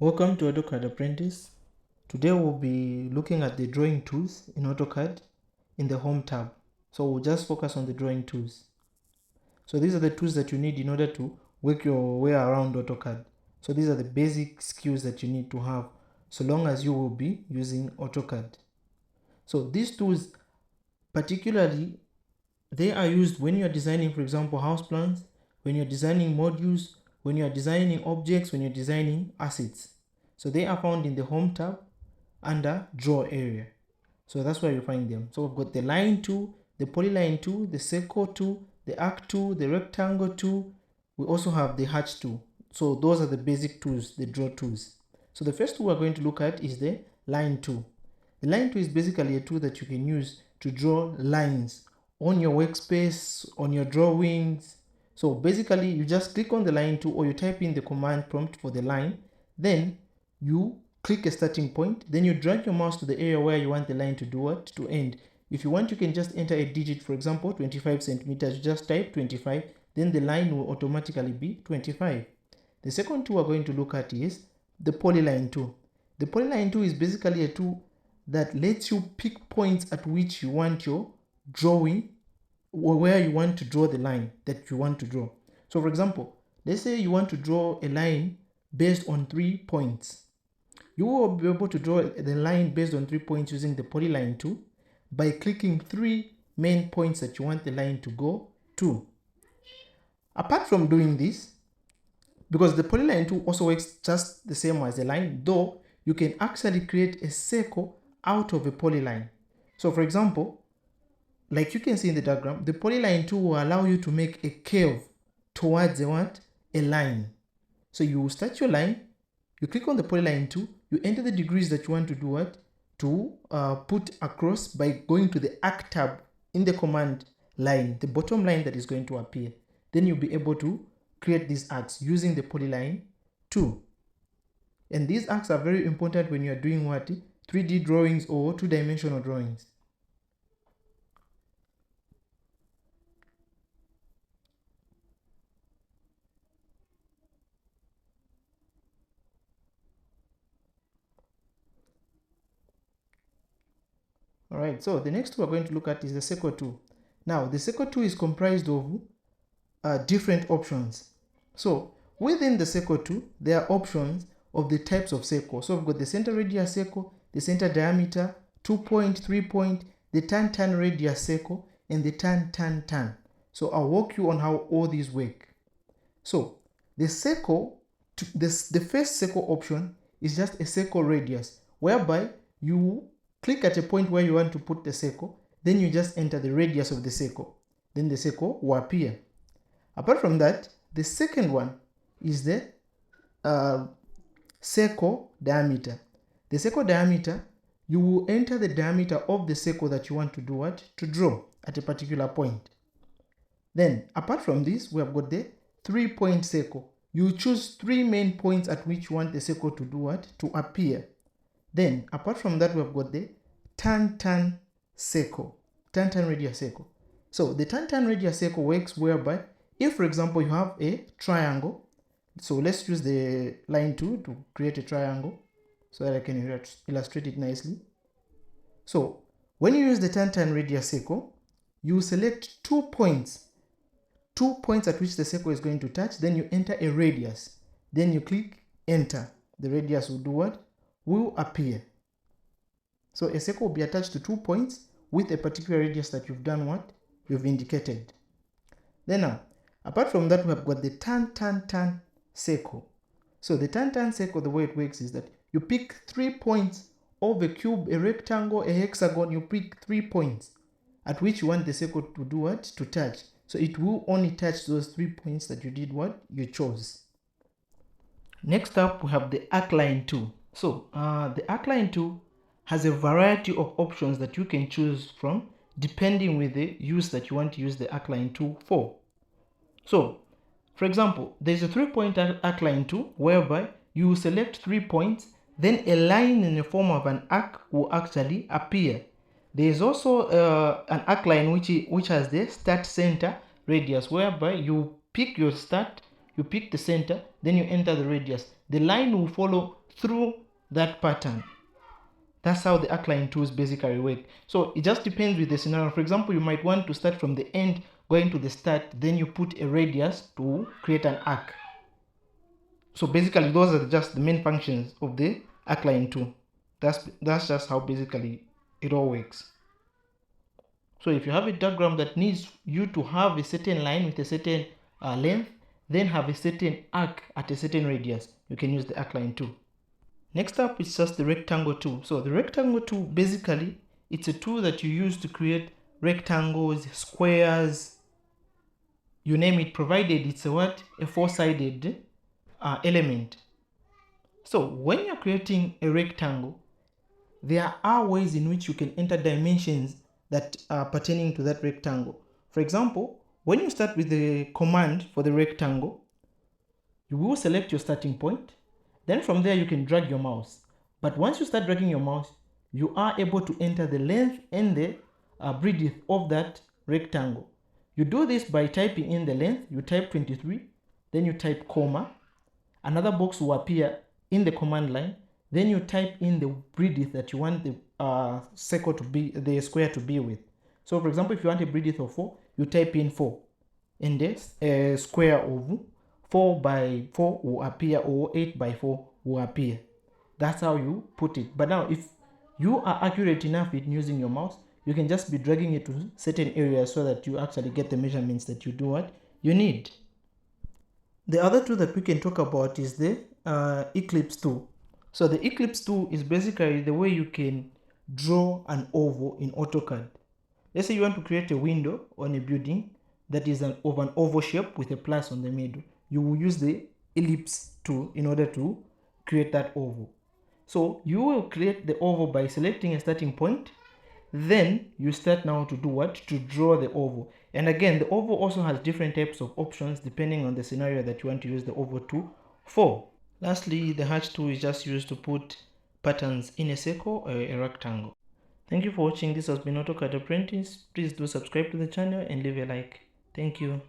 Welcome to AutoCAD Apprentice. Today we'll be looking at the drawing tools in AutoCAD in the Home tab. So we'll just focus on the drawing tools. So these are the tools that you need in order to work your way around AutoCAD. So these are the basic skills that you need to have so long as you will be using AutoCAD. So these tools, particularly, they are used when you're designing, for example, house plans, when you're designing modules, when you're designing objects, when you're designing assets. So they are found in the Home tab under Draw area. So that's where you find them. So we've got the Line tool, the Polyline tool, the Circle tool, the Arc tool, the Rectangle tool. We also have the Hatch tool. So those are the basic tools, the draw tools. So the first tool we're going to look at is the Line tool. The Line tool is basically a tool that you can use to draw lines on your workspace, on your drawings. So basically you just click on the Line tool or you type in the command prompt for the line, then you click a starting point, then you drag your mouse to the area where you want the line to do what? To end. If you want, you can just enter a digit, for example, 25 centimeters. You just type 25, then the line will automatically be 25. The second tool we're going to look at is the Polyline tool. The Polyline tool is basically a tool that lets you pick points at which you want your drawing, or where you want to draw the line that you want to draw. So for example, let's say you want to draw a line based on 3 points. You will be able to draw the line based on 3 points using the Polyline tool by clicking 3 main points that you want the line to go to. Apart from doing this, because the Polyline tool also works just the same as the line, though you can actually create a circle out of a polyline. So for example, like you can see in the diagram, the Polyline tool will allow you to make a curve towards a line. So you will start your line, you click on the Polyline tool, you enter the degrees that you want to do what? To put across by going to the Arc tab in the command line, the bottom line that is going to appear. Then you'll be able to create these arcs using the Polyline tool. And these arcs are very important when you're doing what? 3D drawings or two-dimensional drawings. Alright, so the next tool we're going to look at is the Circle tool. Now, the Circle tool is comprised of different options. So, within the Circle tool, there are options of the types of circle. So, we've got the center radius circle, the center diameter, 2-point, 3-point, the tan radius circle, and the tan. So, I'll walk you on how all these work. So, the circle, the first circle option is just a circle radius, whereby you click at a point where you want to put the circle, then you just enter the radius of the circle. Then the circle will appear. Apart from that, the second one is the circle diameter. The circle diameter, you will enter the diameter of the circle that you want to do what? To draw at a particular point. Then, apart from this, we have got the 3-point circle. You choose 3 main points at which you want the circle to do what? To appear. Then, apart from that, we have got the tan circle, tan radius circle. So, the tan radius circle works whereby, if for example, you have a triangle, so let's use the line tool to create a triangle so that I can illustrate it nicely. So, when you use the tan radius circle, you select 2 points at which the circle is going to touch, then you enter a radius, then you click enter. The radius will do what? Will appear. So a circle will be attached to 2 points with a particular radius that you've done what? You've indicated. Then now, apart from that, we have got the tan circle. So the tan circle, the way it works is that you pick 3 points of a cube, a rectangle, a hexagon. You pick 3 points at which you want the circle to do what? To touch. So it will only touch those 3 points that you did what? You chose. Next up, we have the Arcline tool. So the Arcline tool has a variety of options that you can choose from depending with the use that you want to use the Arcline tool for. So, for example, there's a 3-point Arcline tool whereby you select 3 points, then a line in the form of an arc will actually appear. There is also an Arcline which has the start center radius, whereby you pick your start, you pick the center, then you enter the radius. the line will follow through that pattern. That's how the arc line tools basically work. So it just depends with the scenario. For example, you might want to start from the end going to the start, then you put a radius to create an arc. So basically those are just the main functions of the arc line tool. That's just how basically it all works. So if you have a diagram that needs you to have a certain line with a certain length, then have a certain arc at a certain radius, you can use the arc line tool. Next up is just the rectangle tool. So the rectangle tool, basically, it's a tool that you use to create rectangles, squares, you name it, provided it's a four-sided element. So when you're creating a rectangle, there are ways in which you can enter dimensions that are pertaining to that rectangle. For example, when you start with the command for the rectangle, you will select your starting point. Then from there you can drag your mouse. But once you start dragging your mouse, you are able to enter the length and the breadth of that rectangle. You do this by typing in the length. You type 23, then you type comma. Another box will appear in the command line. Then you type in the breadth that you want the circle to be, the square to be with. So for example, if you want a breadth of 4, you type in 4. And this square of 4 by 4 will appear, or 8 by 4 will appear. That's how you put it. But now if you are accurate enough in using your mouse, you can just be dragging it to certain areas so that you actually get the measurements that you do what you need. The other tool that we can talk about is the ellipse tool. So the ellipse tool is basically the way you can draw an oval in AutoCAD. Let's say you want to create a window on a building that is of an oval shape with a plus on the middle. You will use the ellipse tool in order to create that oval. So you will create the oval by selecting a starting point. Then you start now to do what? To draw the oval. And again, the oval also has different types of options depending on the scenario that you want to use the oval tool for. Lastly, the hatch tool is just used to put patterns in a circle or a rectangle. Thank you for watching. This has been AutoCAD Apprentice. Please do subscribe to the channel and leave a like. Thank you.